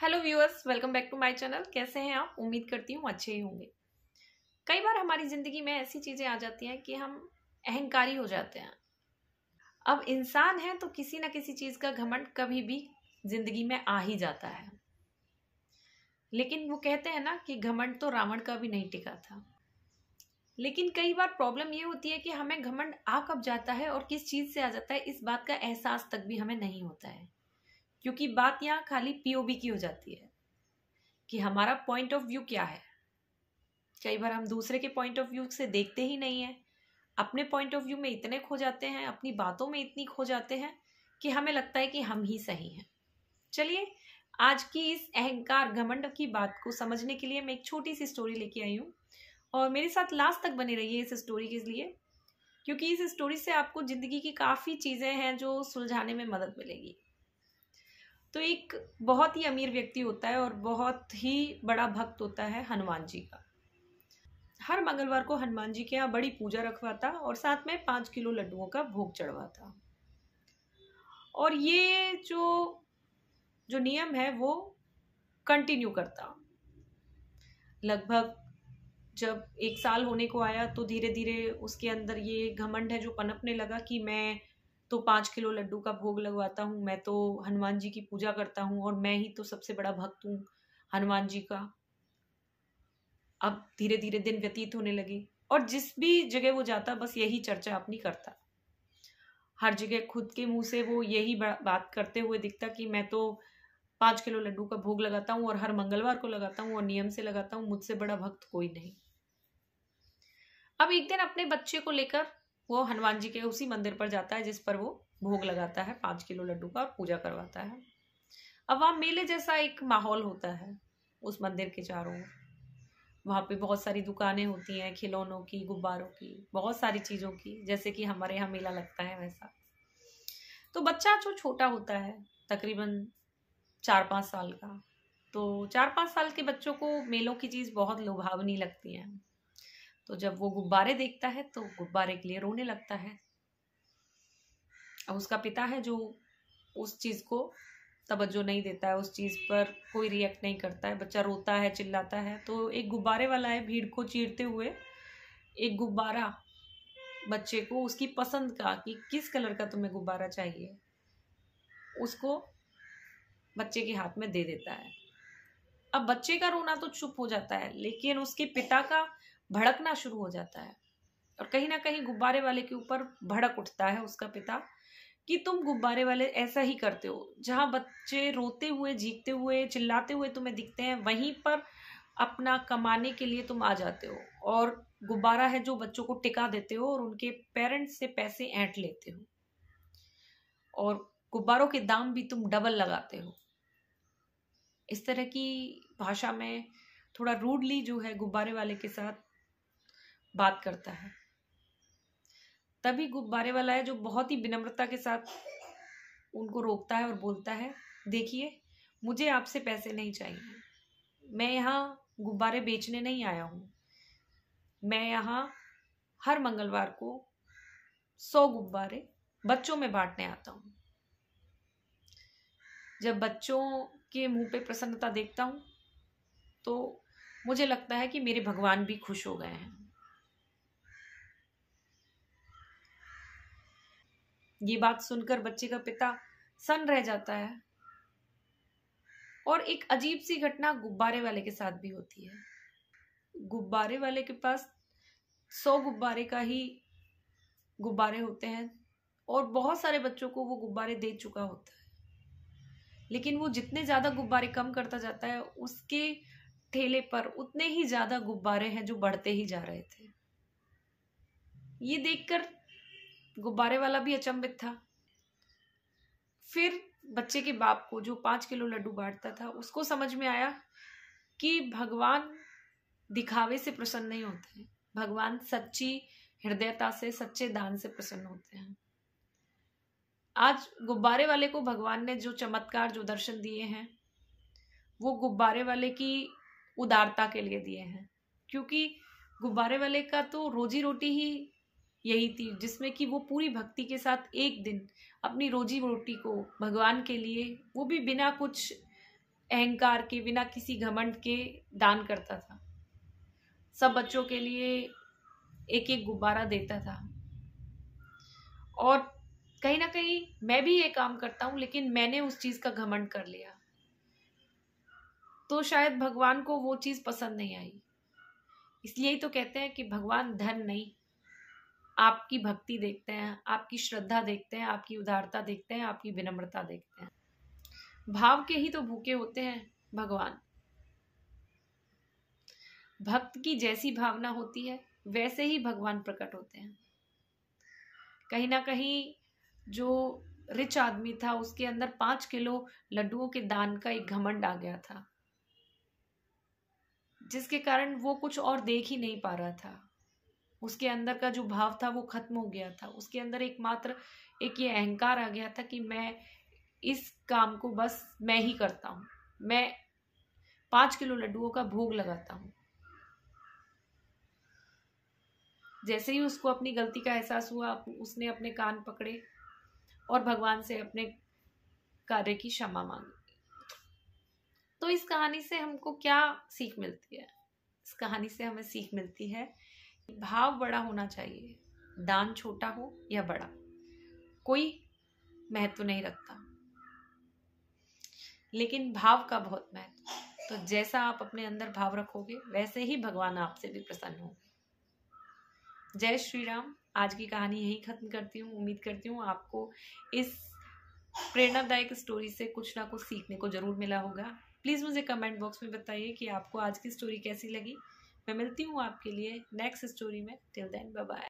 Hello viewers, welcome back to my channel. कैसे हैं आप? उम्मीद करती हूँ अच्छे ही होंगे। कई बार हमारी ज़िंदगी में ऐसी चीज़ें आ जाती हैं कि हम अहंकारी हो जाते हैं। अब इंसान है तो किसी न किसी चीज़ का घमंड कभी भी ज़िंदगी में आ ही जाता है। लेकिन वो कहते हैं ना कि घमंड तो रावण का भी नहीं टिका था। लेकिन कई बार प्रॉब्लम ये होती है कि हमें घमंड आ कब जाता है और किस चीज़ से आ जाता है, इस बात का एहसास तक भी हमें नहीं होता है। क्योंकि बात यहाँ खाली पीओवी की हो जाती है कि हमारा पॉइंट ऑफ व्यू क्या है। कई बार हम दूसरे के पॉइंट ऑफ व्यू से देखते ही नहीं है, अपने पॉइंट ऑफ व्यू में इतने खो जाते हैं, अपनी बातों में इतनी खो जाते हैं कि हमें लगता है कि हम ही सही हैं। चलिए, आज की इस अहंकार घमंड की बात को समझने के लिए मैं एक छोटी सी स्टोरी लेके आई हूँ और मेरे साथ लास्ट तक बने रहिए इस स्टोरी के लिए, क्योंकि इस स्टोरी से आपको जिंदगी की काफ़ी चीज़ें हैं जो सुलझाने में मदद मिलेगी। तो एक बहुत ही अमीर व्यक्ति होता है और बहुत ही बड़ा भक्त होता है हनुमान जी का। हर मंगलवार को हनुमान जी के यहाँ बड़ी पूजा रखवाता और साथ में 5 किलो लड्डुओं का भोग चढ़वाता। और ये जो जो नियम है वो कंटिन्यू करता। लगभग जब 1 साल होने को आया तो धीरे धीरे उसके अंदर ये घमंड है जो पनपने लगा कि मैं तो 5 किलो लड्डू का भोग लगवाता हूँ, मैं तो हनुमान जी की पूजा करता हूँ और मैं ही तो सबसे बड़ा भक्त हूँ हनुमान जी का। अब धीरे धीरे दिन व्यतीत होने लगे और जिस भी जगह वो जाता बस यही चर्चा अपनी करता। हर जगह खुद के मुंह से वो यही बात करते हुए दिखता कि मैं तो 5 किलो लड्डू का भोग लगाता हूँ और हर मंगलवार को लगाता हूँ और नियम से लगाता हूँ, मुझसे बड़ा भक्त कोई नहीं। अब एक दिन अपने बच्चे को लेकर वो हनुमान जी के उसी मंदिर पर जाता है जिस पर वो भोग लगाता है 5 किलो लड्डू का और पूजा करवाता है। अब वहां मेले जैसा एक माहौल होता है उस मंदिर के चारों ओर। वहाँ पे बहुत सारी दुकानें होती हैं, खिलौनों की, गुब्बारों की, बहुत सारी चीज़ों की, जैसे कि हमारे यहाँ मेला लगता है वैसा। तो बच्चा जो छोटा होता है तकरीबन 4-5 साल का, तो 4-5 साल के बच्चों को मेलों की चीज़ बहुत लुभावनी लगती है। तो जब वो गुब्बारे देखता है तो गुब्बारे के लिए रोने लगता है। अब उसका पिता है जो उस चीज़ को तवज्जो नहीं देता है, उस चीज़ पर कोई रिएक्ट नहीं करता है। बच्चा रोता है, चिल्लाता है, तो एक गुब्बारे वाला है भीड़ को चीरते हुए एक गुब्बारा बच्चे को उसकी पसंद का कि किस कलर का तुम्हें गुब्बारा चाहिए, उसको बच्चे के हाथ में दे देता है। अब बच्चे का रोना तो चुप हो जाता है, लेकिन उसके पिता का भड़कना शुरू हो जाता है और कहीं ना कहीं गुब्बारे वाले के ऊपर भड़क उठता है उसका पिता कि तुम गुब्बारे वाले ऐसा ही करते हो, जहां बच्चे रोते हुए, चीखते हुए, चिल्लाते हुए तुम्हें दिखते हैं, वहीं पर अपना कमाने के लिए तुम आ जाते हो और गुब्बारा है जो बच्चों को टिका देते हो और उनके पेरेंट्स से पैसे ऐंठ लेते हो और गुब्बारों के दाम भी तुम डबल लगाते हो। इस तरह की भाषा में थोड़ा रूडली जो है गुब्बारे वाले के साथ बात करता है। तभी गुब्बारे वाला है जो बहुत ही विनम्रता के साथ उनको रोकता है और बोलता है, देखिए, मुझे आपसे पैसे नहीं चाहिए, मैं यहाँ गुब्बारे बेचने नहीं आया हूँ, मैं यहाँ हर मंगलवार को 100 गुब्बारे बच्चों में बांटने आता हूँ। जब बच्चों के मुंह पे प्रसन्नता देखता हूँ तो मुझे लगता है कि मेरे भगवान भी खुश हो गए हैं। ये बात सुनकर बच्चे का पिता सन्न रह जाता है और एक अजीब सी घटना गुब्बारे वाले के साथ भी होती है। गुब्बारे वाले के पास 100 गुब्बारे का ही गुब्बारे होते हैं और बहुत सारे बच्चों को वो गुब्बारे दे चुका होता है, लेकिन वो जितने ज्यादा गुब्बारे कम करता जाता है उसके ठेले पर उतने ही ज्यादा गुब्बारे हैं जो बढ़ते ही जा रहे थे। ये देखकर गुब्बारे वाला भी अचंभित था। फिर बच्चे के बाप को जो 5 किलो लड्डू बांटता था उसको समझ में आया कि भगवान दिखावे से प्रसन्न नहीं होते हैं, भगवान सच्ची हृदयता से, सच्चे दान से प्रसन्न होते हैं। आज गुब्बारे वाले को भगवान ने जो चमत्कार, जो दर्शन दिए हैं, वो गुब्बारे वाले की उदारता के लिए दिए हैं, क्योंकि गुब्बारे वाले का तो रोजी रोटी ही यही थी जिसमें कि वो पूरी भक्ति के साथ एक दिन अपनी रोजी रोटी को भगवान के लिए, वो भी बिना कुछ अहंकार के, बिना किसी घमंड के दान करता था। सब बच्चों के लिए एक एक गुब्बारा देता था। और कहीं ना कहीं मैं भी ये काम करता हूँ, लेकिन मैंने उस चीज का घमंड कर लिया, तो शायद भगवान को वो चीज पसंद नहीं आई। इसलिए ही तो कहते हैं कि भगवान धन नहीं, आपकी भक्ति देखते हैं, आपकी श्रद्धा देखते हैं, आपकी उदारता देखते हैं, आपकी विनम्रता देखते हैं। भाव के ही तो भूखे होते हैं भगवान। भक्त की जैसी भावना होती है वैसे ही भगवान प्रकट होते हैं। कहीं ना कहीं जो रिच आदमी था उसके अंदर 5 किलो लड्डुओं के दान का एक घमंड आ गया था, जिसके कारण वो कुछ और देख ही नहीं पा रहा था। उसके अंदर का जो भाव था वो खत्म हो गया था। उसके अंदर एकमात्र एक ये अहंकार आ गया था कि मैं इस काम को बस मैं ही करता हूँ, मैं 5 किलो लड्डुओं का भोग लगाता हूँ। जैसे ही उसको अपनी गलती का एहसास हुआ, उसने अपने कान पकड़े और भगवान से अपने कार्य की क्षमा मांगी। तो इस कहानी से हमको क्या सीख मिलती है? इस कहानी से हमें सीख मिलती है भाव बड़ा होना चाहिए। दान छोटा हो या बड़ा, कोई महत्व नहीं रखता, लेकिन भाव का बहुत महत्व। तो जैसा आप अपने अंदर भाव रखोगे वैसे ही भगवान आपसे भी प्रसन्न होंगे। जय श्री राम। आज की कहानी यहीं खत्म करती हूँ। उम्मीद करती हूँ आपको इस प्रेरणादायक स्टोरी से कुछ ना कुछ सीखने को जरूर मिला होगा। प्लीज़ मुझे कमेंट बॉक्स में बताइए कि आपको आज की स्टोरी कैसी लगी। मैं मिलती हूँ आपके लिए नेक्स्ट स्टोरी में। Till then bye bye.